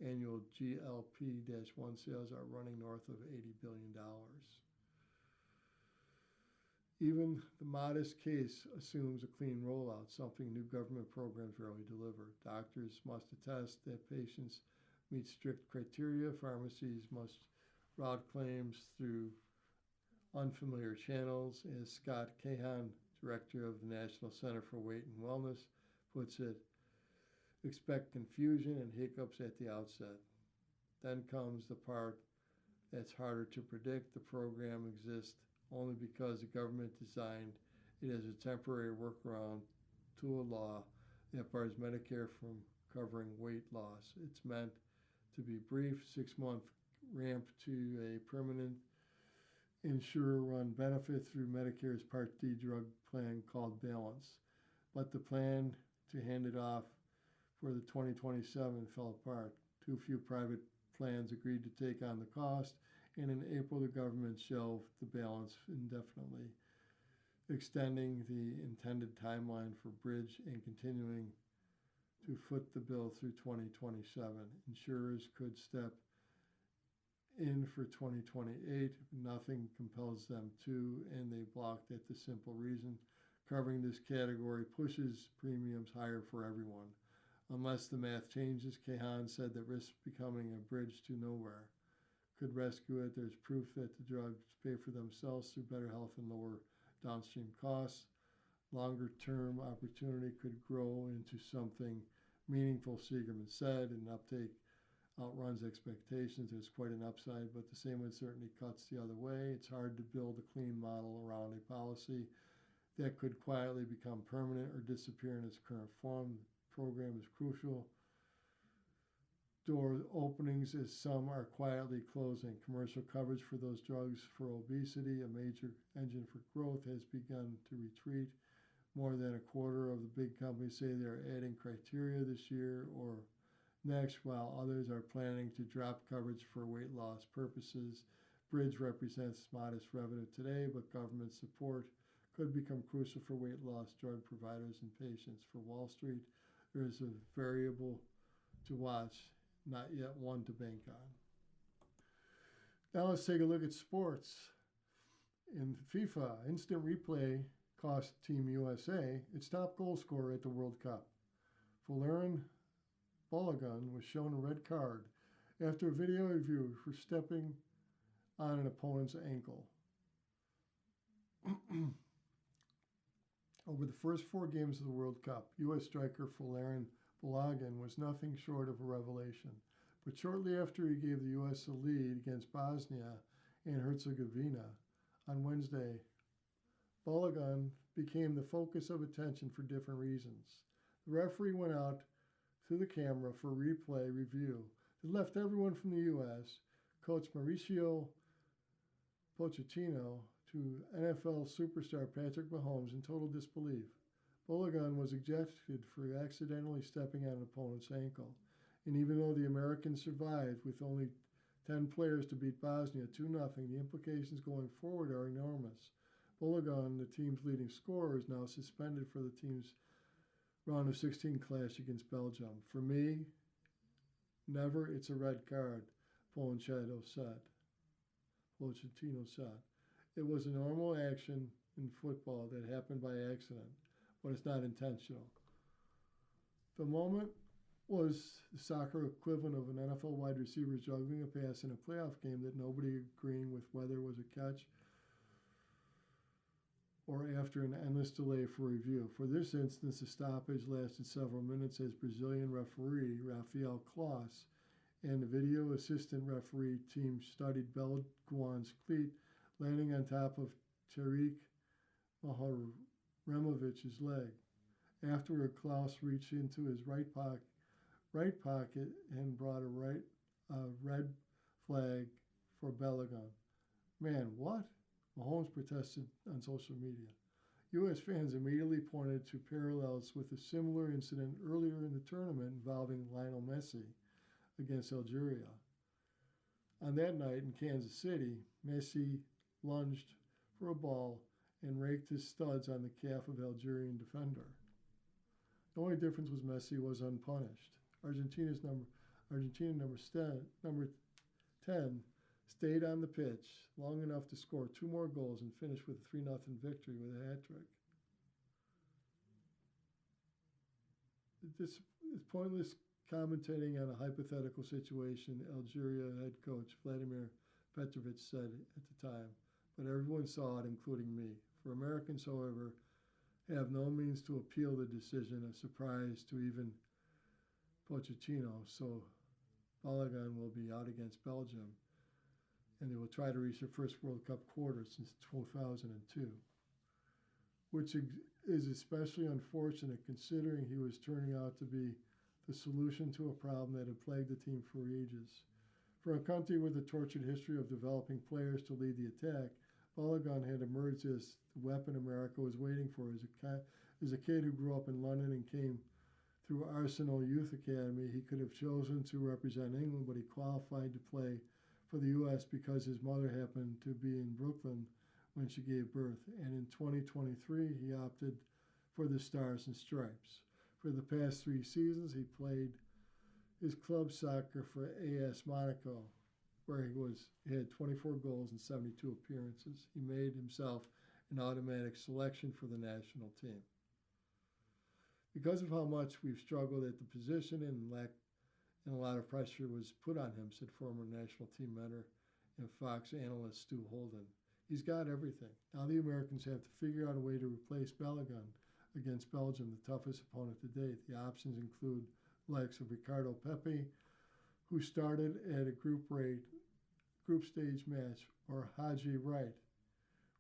annual GLP-1 sales are running north of $80 billion. Even the modest case assumes a clean rollout, something new government programs rarely deliver. Doctors must attest that patients meet strict criteria. Pharmacies must route claims through unfamiliar channels. As Scott Kahan, director of the National Center for Weight and Wellness, puts it, expect confusion and hiccups at the outset. Then comes the part that's harder to predict. The program exists only because the government designed it as a temporary workaround to a law that bars Medicare from covering weight loss. It's meant to be brief, 6-month ramp to a permanent insurer-run benefit through Medicare's Part D drug plan called Balance. But the plan to hand it off for the 2027 fell apart. Too few private plans agreed to take on the cost, and in April the government shelved the Balance indefinitely, extending the intended timeline for Bridge and continuing to foot the bill through 2027. Insurers could step in for 2028. Nothing compels them to, and they blocked at the simple reason covering this category pushes premiums higher for everyone. Unless the math changes, Kahan said that risks becoming a bridge to nowhere. Could rescue it. There's proof that the drugs pay for themselves through better health and lower downstream costs. longer term opportunity could grow into something meaningful, Seigerman said, and uptake outruns expectations. There's quite an upside, but the same uncertainty cuts the other way. It's hard to build a clean model around a policy that could quietly become permanent or disappear in its current form. The program is crucial. Door openings as some are quietly closing. Commercial coverage for those drugs for obesity, a major engine for growth, has begun to retreat. More than a quarter of the big companies say they're adding criteria this year or next, while others are planning to drop coverage for weight loss purposes. Bridge represents modest revenue today, but government support could become crucial for weight loss drug providers and patients. For Wall Street, there is a variable to watch, not yet one to bank on. Now let's take a look at sports. In FIFA, instant replay cost Team USA its top goal scorer at the World Cup. Folarin Balogun was shown a red card after a video review for stepping on an opponent's ankle. Over the first 4 games of the World Cup, U.S. striker Folarin Balogun was nothing short of a revelation. But shortly after he gave the U.S. a lead against Bosnia and Herzegovina on Wednesday, Balogun became the focus of attention for different reasons. The referee went out to the camera for replay review. It left everyone from the U.S., coach Mauricio Pochettino, to NFL superstar Patrick Mahomes in total disbelief. Balogun was ejected for accidentally stepping on an opponent's ankle. And even though the Americans survived with only 10 players to beat Bosnia 2-0, the implications going forward are enormous. Balogun, the team's leading scorer, is now suspended for the team's round of 16 clash against Belgium. For me, never, it's a red card, Pochettino said. It was a normal action in football that happened by accident, but it's not intentional. The moment was the soccer equivalent of an NFL wide receiver juggling a pass in a playoff game that nobody agreeing with whether it was a catch or after an endless delay for review. For this instance, the stoppage lasted several minutes as Brazilian referee Rafael Claus and the video assistant referee team studied Belguan's cleat landing on top of Tariq Mahremich's leg. Afterward, Klaus reached into his right pocket and brought a red flag for Balogun. Man, what? Mahomes protested on social media. U.S. fans immediately pointed to parallels with a similar incident earlier in the tournament involving Lionel Messi against Algeria. On that night in Kansas City, Messi lunged for a ball and raked his studs on the calf of Algerian defender. The only difference was Messi was unpunished. Argentina number 10 stayed on the pitch long enough to score 2 more goals and finish with a 3-0 victory with a hat trick. This is pointless commentating on a hypothetical situation, Algeria head coach Vladimir Petrovic said at the time, but everyone saw it, including me. For Americans, however, have no means to appeal the decision, a surprise to even Pochettino, so Balogun will be out against Belgium, and they will try to reach their first World Cup quarter since 2002, which is especially unfortunate considering he was turning out to be the solution to a problem that had plagued the team for ages. For a country with a tortured history of developing players to lead the attack, Balogun had emerged as the weapon America was waiting for. As a kid who grew up in London and came through Arsenal Youth Academy, he could have chosen to represent England, but he qualified to play for the U.S. because his mother happened to be in Brooklyn when she gave birth. And in 2023, he opted for the Stars and Stripes. For the past 3 seasons, he played his club soccer for AS Monaco, where he had 24 goals and 72 appearances. He made himself an automatic selection for the national team. Because of how much we've struggled at the position and a lot of pressure was put on him, said former national team mentor and Fox analyst Stu Holden. He's got everything. Now the Americans have to figure out a way to replace Balogun against Belgium, the toughest opponent to date. The options include the likes of Ricardo Pepi, who started at a group stage match, or Haji Wright,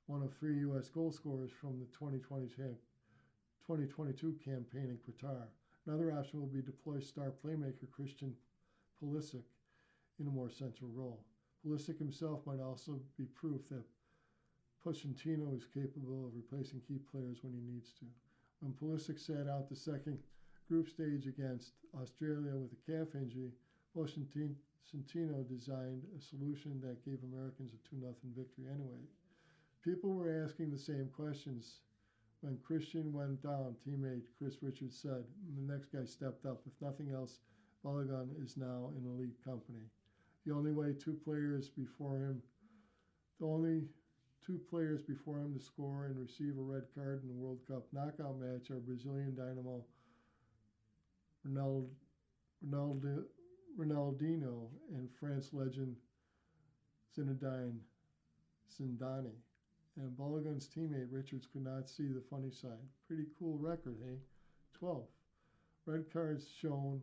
one of 3 U.S. goal scorers from the 2022 campaign in Qatar. Another option will be deploy star playmaker Christian Pulisic in a more central role. Pulisic himself might also be proof that Pochettino is capable of replacing key players when he needs to. When Pulisic sat out the second group stage against Australia with a calf injury, Pochettino designed a solution that gave Americans a 2-0 victory anyway. People were asking the same questions. When Christian went down, teammate Chris Richards said, the next guy stepped up. If nothing else, Balogun is now in elite company. The only two players before him to score and receive a red card in the World Cup knockout match are Brazilian dynamo Ronaldinho and France legend Zinedine Zidane. And Balogun's teammate Richards could not see the funny side. Pretty cool record, hey? 12. Red cards shown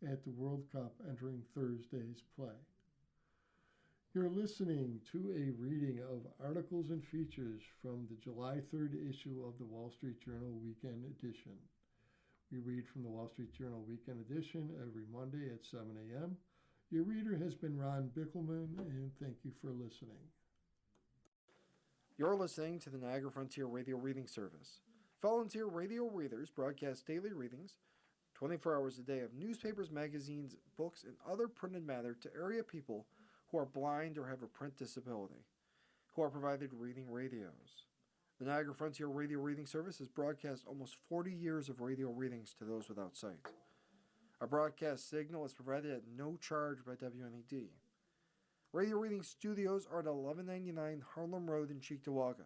at the World Cup entering Thursday's play. You're listening to a reading of articles and features from the July 3rd issue of the Wall Street Journal Weekend Edition. We read from the Wall Street Journal Weekend Edition every Monday at 7 a.m. Your reader has been Ron Bickelman, and thank you for listening. You're listening to the Niagara Frontier Radio Reading Service. Volunteer radio readers broadcast daily readings, 24 hours a day, of newspapers, magazines, books, and other printed matter to area people who are blind or have a print disability, who are provided reading radios. The Niagara Frontier Radio Reading Service has broadcast almost 40 years of radio readings to those without sight. Our broadcast signal is provided at no charge by WNED. Radio Reading Studios are at 1199 Harlem Road in Cheektowaga.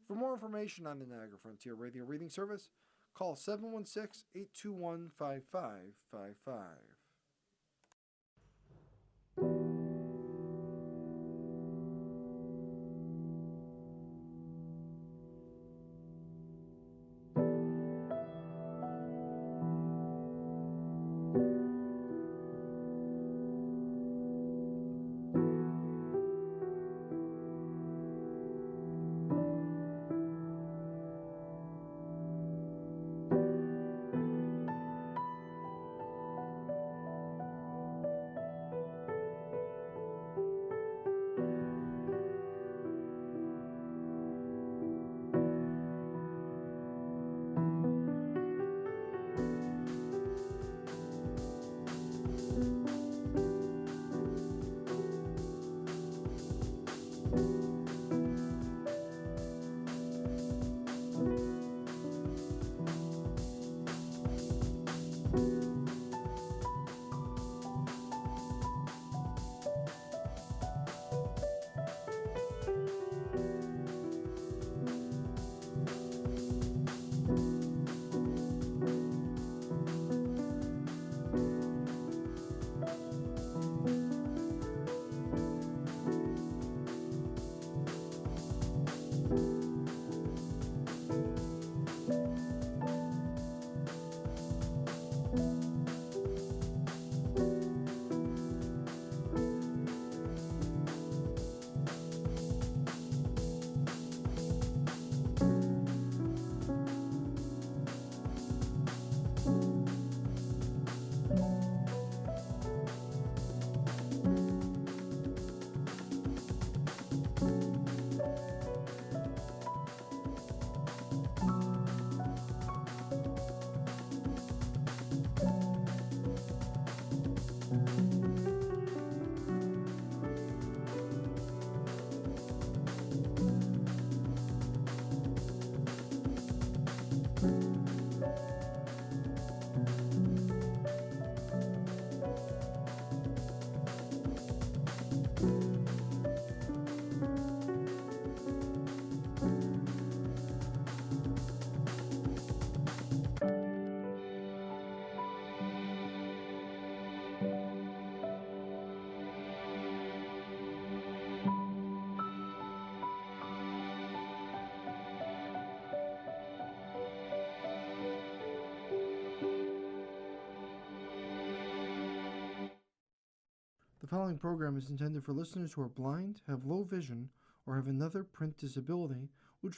For more information on the Niagara Frontier Radio Reading Service, call 716-821-5555. following program is intended for listeners who are blind, have low vision, or have another print disability